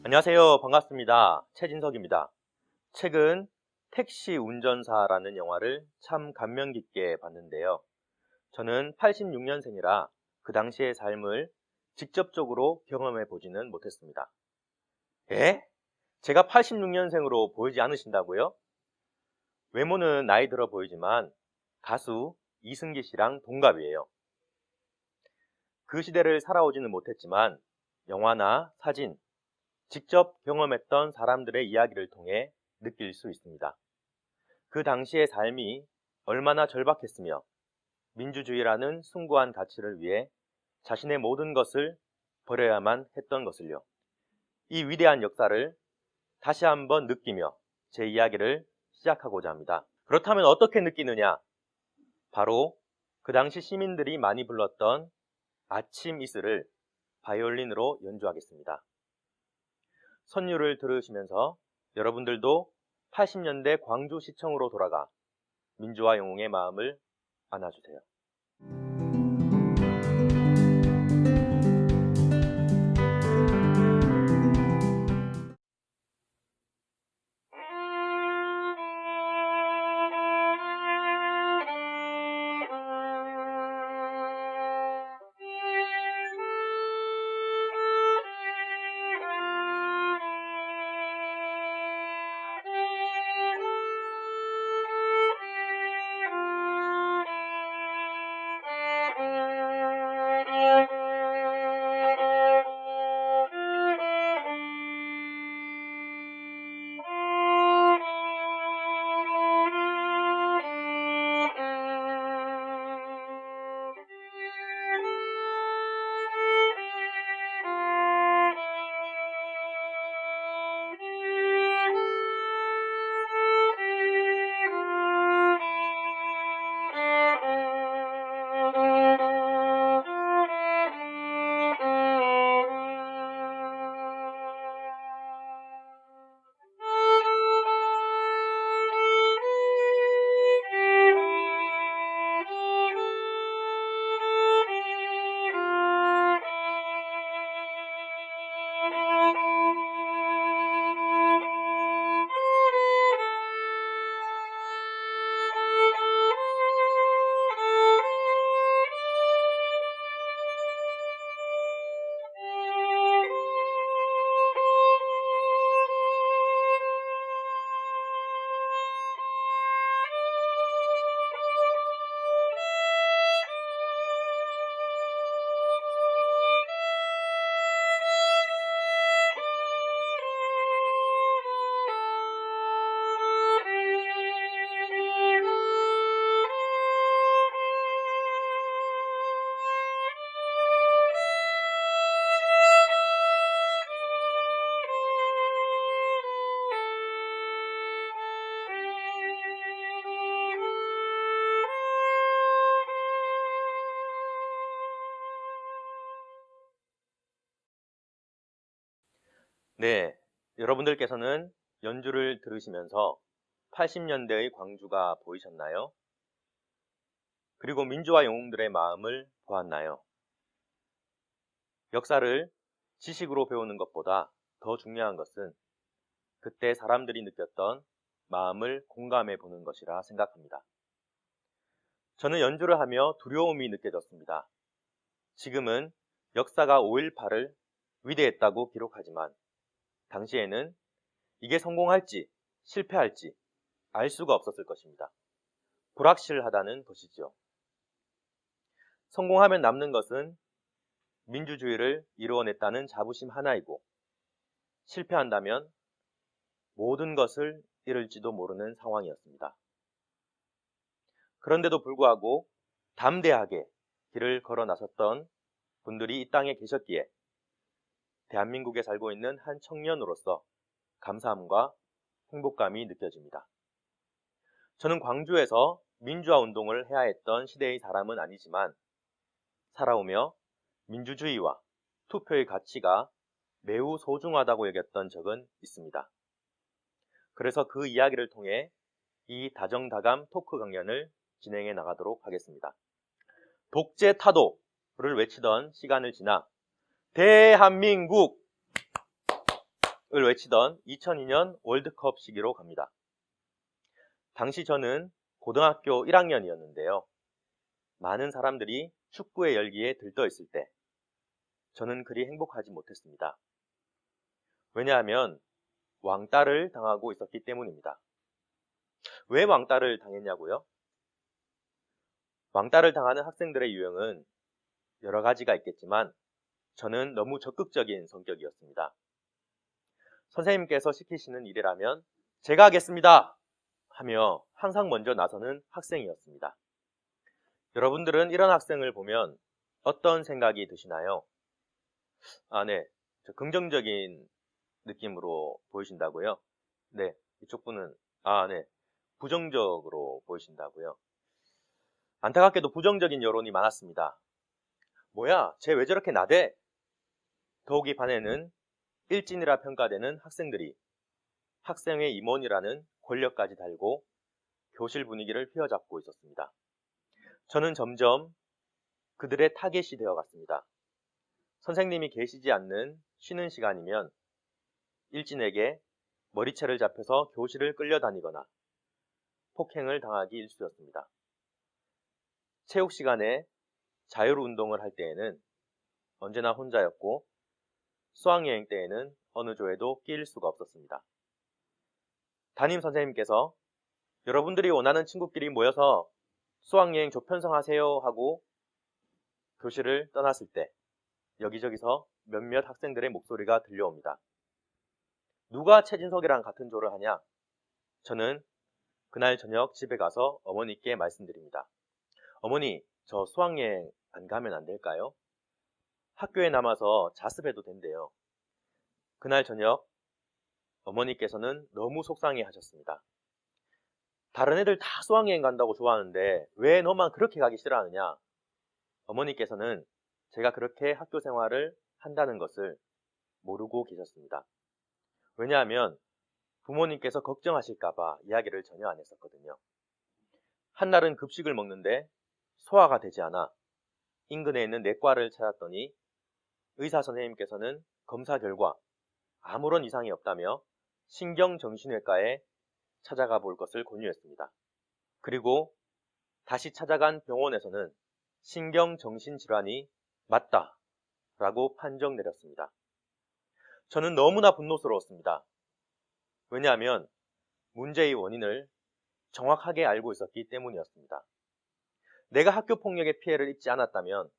안녕하세요. 반갑습니다. 최진석입니다. 최근 택시 운전사라는 영화를 참 감명 깊게 봤는데요. 저는 86년생이라 그 당시의 삶을 직접적으로 경험해 보지는 못했습니다. 에? 제가 86년생으로 보이지 않으신다고요? 외모는 나이 들어 보이지만 가수 이승기 씨랑 동갑이에요. 그 시대를 살아오지는 못했지만 영화나 사진, 직접 경험했던 사람들의 이야기를 통해 느낄 수 있습니다. 그 당시의 삶이 얼마나 절박했으며 민주주의라는 숭고한 가치를 위해 자신의 모든 것을 버려야만 했던 것을요. 이 위대한 역사를 다시 한번 느끼며 제 이야기를 시작하고자 합니다. 그렇다면 어떻게 느끼느냐? 바로 그 당시 시민들이 많이 불렀던 아침 이슬을 바이올린으로 연주하겠습니다. 선율을 들으시면서 여러분들도 80년대 광주시청으로 돌아가 민주화 영웅의 마음을 안아주세요. 네, 여러분들께서는 연주를 들으시면서 80년대의 광주가 보이셨나요? 그리고 민주화 영웅들의 마음을 보았나요? 역사를 지식으로 배우는 것보다 더 중요한 것은 그때 사람들이 느꼈던 마음을 공감해 보는 것이라 생각합니다. 저는 연주를 하며 두려움이 느껴졌습니다. 지금은 역사가 5.18을 위대했다고 기록하지만 당시에는 이게 성공할지 실패할지 알 수가 없었을 것입니다. 불확실하다는 것이죠. 성공하면 남는 것은 민주주의를 이루어냈다는 자부심 하나이고 실패한다면 모든 것을 잃을지도 모르는 상황이었습니다. 그런데도 불구하고 담대하게 길을 걸어 나섰던 분들이 이 땅에 계셨기에 대한민국에 살고 있는 한 청년으로서 감사함과 행복감이 느껴집니다. 저는 광주에서 민주화 운동을 해야 했던 시대의 사람은 아니지만 살아오며 민주주의와 투표의 가치가 매우 소중하다고 여겼던 적은 있습니다. 그래서 그 이야기를 통해 이 다정다감 토크 강연을 진행해 나가도록 하겠습니다. 독재 타도를 외치던 시간을 지나 대한민국 외치던 2002년 월드컵 시기로 갑니다. 당시 저는 고등학교 1학년이었는데요. 많은 사람들이 축구의 열기에 들떠 있을 때 저는 그리 행복하지 못했습니다. 왜냐하면 왕따를 당하고 있었기 때문입니다. 왜 왕따를 당했냐고요? 왕따를 당하는 학생들의 유형은 여러 가지가 있겠지만 저는 너무 적극적인 성격이었습니다. 선생님께서 시키시는 일이라면 제가 하겠습니다 하며 항상 먼저 나서는 학생이었습니다. 여러분들은 이런 학생을 보면 어떤 생각이 드시나요? 네. 긍정적인 느낌으로 보이신다고요? 네. 이쪽 분은, 네. 부정적으로 보이신다고요? 안타깝게도 부정적인 여론이 많았습니다. 뭐야, 쟤 왜 저렇게 나대? 더욱이 반에는 일진이라 평가되는 학생들이 학생회 임원이라는 권력까지 달고 교실 분위기를 휘어잡고 있었습니다. 저는 점점 그들의 타겟이 되어갔습니다. 선생님이 계시지 않는 쉬는 시간이면 일진에게 머리채를 잡혀서 교실을 끌려다니거나 폭행을 당하기 일쑤였습니다. 체육 시간에 자율운동을 할 때에는 언제나 혼자였고 수학여행 때에는 어느 조에도 끼일 수가 없었습니다. 담임 선생님께서 여러분들이 원하는 친구끼리 모여서 수학여행 조편성하세요 하고 교실을 떠났을 때 여기저기서 몇몇 학생들의 목소리가 들려옵니다. 누가 최진석이랑 같은 조를 하냐? 저는 그날 저녁 집에 가서 어머니께 말씀드립니다. 어머니, 저 수학여행 안 가면 안 될까요? 학교에 남아서 자습해도 된대요. 그날 저녁 어머니께서는 너무 속상해 하셨습니다. 다른 애들 다 수학여행 간다고 좋아하는데 왜 너만 그렇게 가기 싫어하느냐? 어머니께서는 제가 그렇게 학교 생활을 한다는 것을 모르고 계셨습니다. 왜냐하면 부모님께서 걱정하실까봐 이야기를 전혀 안 했었거든요. 한날은 급식을 먹는데 소화가 되지 않아 인근에 있는 내과를 찾았더니 의사 선생님께서는 검사 결과 아무런 이상이 없다며 신경정신외과에 찾아가 볼 것을 권유했습니다. 그리고 다시 찾아간 병원에서는 신경정신질환이 맞다 라고 판정 내렸습니다. 저는 너무나 분노스러웠습니다. 왜냐하면 문제의 원인을 정확하게 알고 있었기 때문이었습니다. 내가 학교 폭력의 피해를 입지 않았다면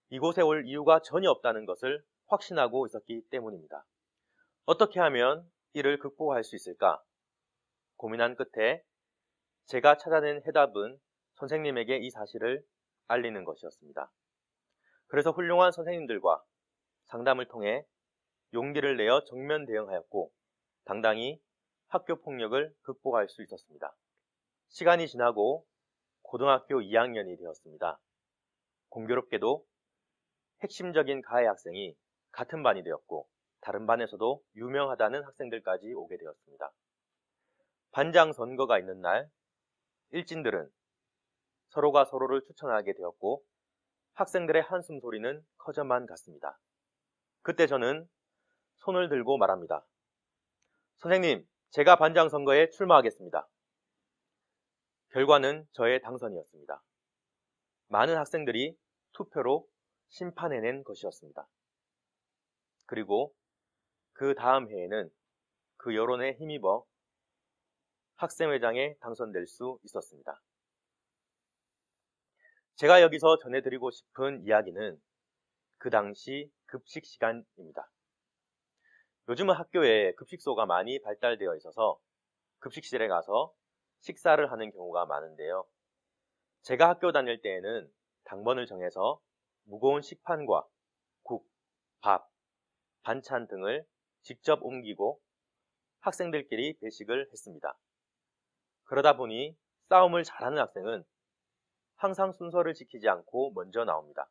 이곳에 올 이유가 전혀 없다는 것을 확신하고 있었기 때문입니다. 어떻게 하면 이를 극복할 수 있을까? 고민한 끝에 제가 찾아낸 해답은 선생님에게 이 사실을 알리는 것이었습니다. 그래서 훌륭한 선생님들과 상담을 통해 용기를 내어 정면 대응하였고 당당히 학교 폭력을 극복할 수 있었습니다. 시간이 지나고 고등학교 2학년이 되었습니다. 공교롭게도 핵심적인 가해 학생이 같은 반이 되었고 다른 반에서도 유명하다는 학생들까지 오게 되었습니다. 반장 선거가 있는 날 일진들은 서로가 서로를 추천하게 되었고 학생들의 한숨 소리는 커져만 갔습니다. 그때 저는 손을 들고 말합니다. 선생님, 제가 반장 선거에 출마하겠습니다. 결과는 저의 당선이었습니다. 많은 학생들이 투표로 심판해낸 것이었습니다. 그리고 그 다음 해에는 그 여론에 힘입어 학생회장에 당선될 수 있었습니다. 제가 여기서 전해드리고 싶은 이야기는 그 당시 급식 시간입니다. 요즘은 학교에 급식소가 많이 발달되어 있어서 급식실에 가서 식사를 하는 경우가 많은데요. 제가 학교 다닐 때에는 당번을 정해서 무거운 식판과 국, 밥, 반찬 등을 직접 옮기고 학생들끼리 배식을 했습니다. 그러다 보니 싸움을 잘하는 학생은 항상 순서를 지키지 않고 먼저 나옵니다.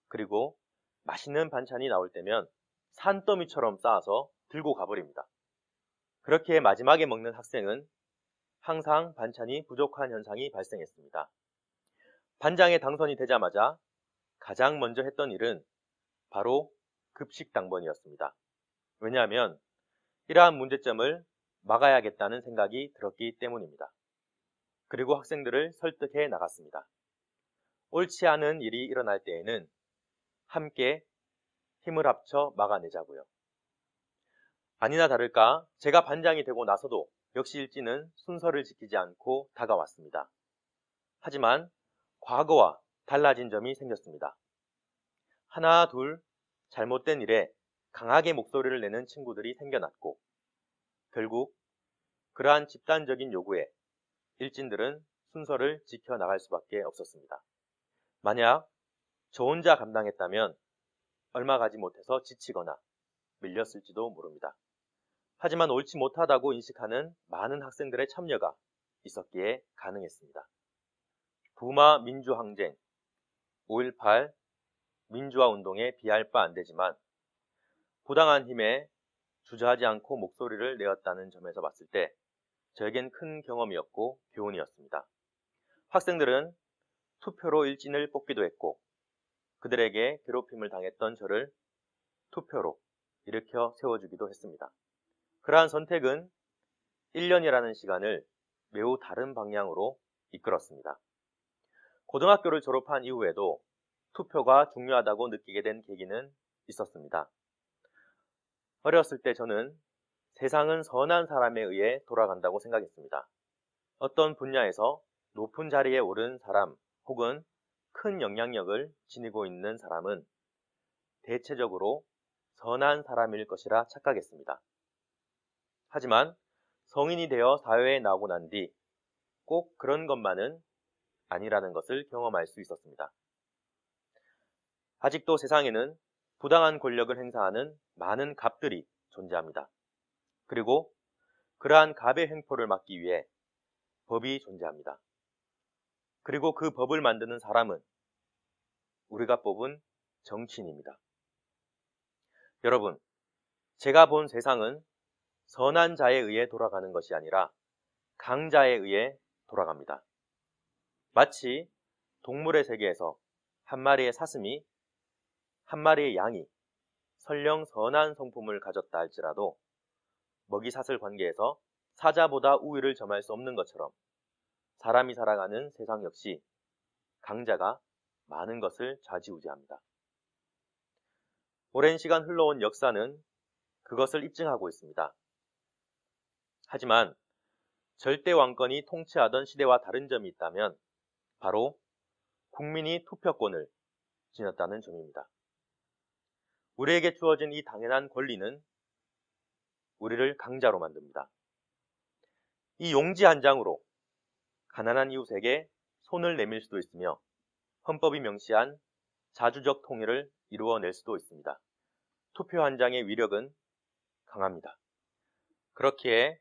그리고 맛있는 반찬이 나올 때면 산더미처럼 쌓아서 들고 가버립니다. 그렇게 마지막에 먹는 학생은 항상 반찬이 부족한 현상이 발생했습니다. 반장에 당선이 되자마자 가장 먼저 했던 일은 바로 급식 당번이었습니다. 왜냐하면 이러한 문제점을 막아야겠다는 생각이 들었기 때문입니다. 그리고 학생들을 설득해 나갔습니다. 옳지 않은 일이 일어날 때에는 함께 힘을 합쳐 막아내자고요. 아니나 다를까 제가 반장이 되고 나서도 역시 일진은 순서를 지키지 않고 다가왔습니다. 하지만 과거와 달라진 점이 생겼습니다. 하나, 둘 잘못된 일에 강하게 목소리를 내는 친구들이 생겨났고 결국 그러한 집단적인 요구에 일진들은 순서를 지켜나갈 수밖에 없었습니다. 만약 저 혼자 감당했다면 얼마 가지 못해서 지치거나 밀렸을지도 모릅니다. 하지만 옳지 못하다고 인식하는 많은 학생들의 참여가 있었기에 가능했습니다. 부마 민주항쟁, 5.18 민주화 운동에 비할 바 안 되지만 부당한 힘에 주저하지 않고 목소리를 내었다는 점에서 봤을 때 저에겐 큰 경험이었고 교훈이었습니다. 학생들은 투표로 일진을 뽑기도 했고 그들에게 괴롭힘을 당했던 저를 투표로 일으켜 세워주기도 했습니다. 그러한 선택은 1년이라는 시간을 매우 다른 방향으로 이끌었습니다. 고등학교를 졸업한 이후에도 투표가 중요하다고 느끼게 된 계기는 있었습니다. 어렸을 때 저는 세상은 선한 사람에 의해 돌아간다고 생각했습니다. 어떤 분야에서 높은 자리에 오른 사람 혹은 큰 영향력을 지니고 있는 사람은 대체적으로 선한 사람일 것이라 착각했습니다. 하지만 성인이 되어 사회에 나오고 난 뒤 꼭 그런 것만은 아니라는 것을 경험할 수 있었습니다. 아직도 세상에는 부당한 권력을 행사하는 많은 갑들이 존재합니다. 그리고 그러한 갑의 횡포를 막기 위해 법이 존재합니다. 그리고 그 법을 만드는 사람은 우리가 뽑은 정치인입니다. 여러분, 제가 본 세상은 선한 자에 의해 돌아가는 것이 아니라 강자에 의해 돌아갑니다. 마치 동물의 세계에서 한 마리의 사슴이 한 마리의 양이 설령 선한 성품을 가졌다 할지라도 먹이사슬 관계에서 사자보다 우위를 점할 수 없는 것처럼 사람이 살아가는 세상 역시 강자가 많은 것을 좌지우지합니다. 오랜 시간 흘러온 역사는 그것을 입증하고 있습니다. 하지만 절대 왕권이 통치하던 시대와 다른 점이 있다면 바로 국민이 투표권을 지녔다는 점입니다. 우리에게 주어진 이 당연한 권리는 우리를 강자로 만듭니다. 이 용지 한 장으로 가난한 이웃에게 손을 내밀 수도 있으며 헌법이 명시한 자주적 통일을 이루어낼 수도 있습니다. 투표 한 장의 위력은 강합니다. 그렇기에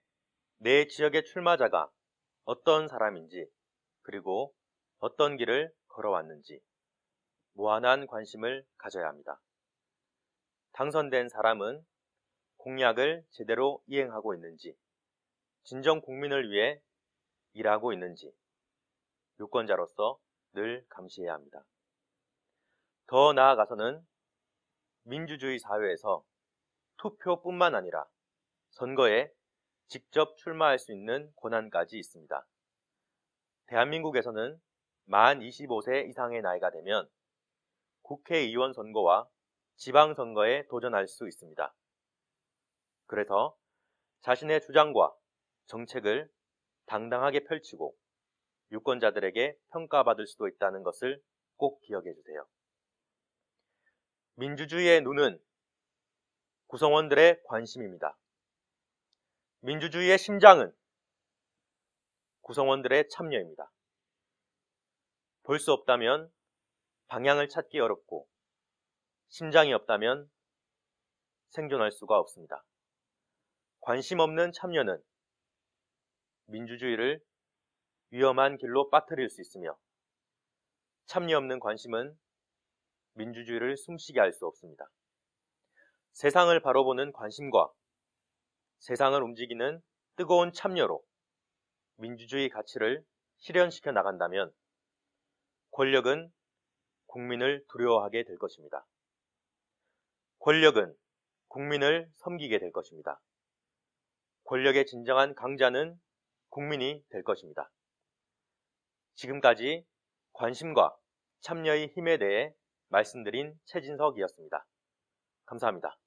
내 지역의 출마자가 어떤 사람인지 그리고 어떤 길을 걸어왔는지 무한한 관심을 가져야 합니다. 당선된 사람은 공약을 제대로 이행하고 있는지, 진정 국민을 위해 일하고 있는지 유권자로서 늘 감시해야 합니다. 더 나아가서는 민주주의 사회에서 투표뿐만 아니라 선거에 직접 출마할 수 있는 권한까지 있습니다. 대한민국에서는 만 25세 이상의 나이가 되면 국회의원 선거와 지방선거에 도전할 수 있습니다. 그래서 자신의 주장과 정책을 당당하게 펼치고 유권자들에게 평가받을 수도 있다는 것을 꼭 기억해 주세요. 민주주의의 눈은 구성원들의 관심입니다. 민주주의의 심장은 구성원들의 참여입니다. 볼 수 없다면 방향을 찾기 어렵고 심장이 없다면 생존할 수가 없습니다. 관심 없는 참여는 민주주의를 위험한 길로 빠뜨릴 수 있으며 참여 없는 관심은 민주주의를 숨쉬게 할 수 없습니다. 세상을 바라보는 관심과 세상을 움직이는 뜨거운 참여로 민주주의 가치를 실현시켜 나간다면 권력은 국민을 두려워하게 될 것입니다. 권력은 국민을 섬기게 될 것입니다. 권력의 진정한 강자는 국민이 될 것입니다. 지금까지 관심과 참여의 힘에 대해 말씀드린 최진석이었습니다. 감사합니다.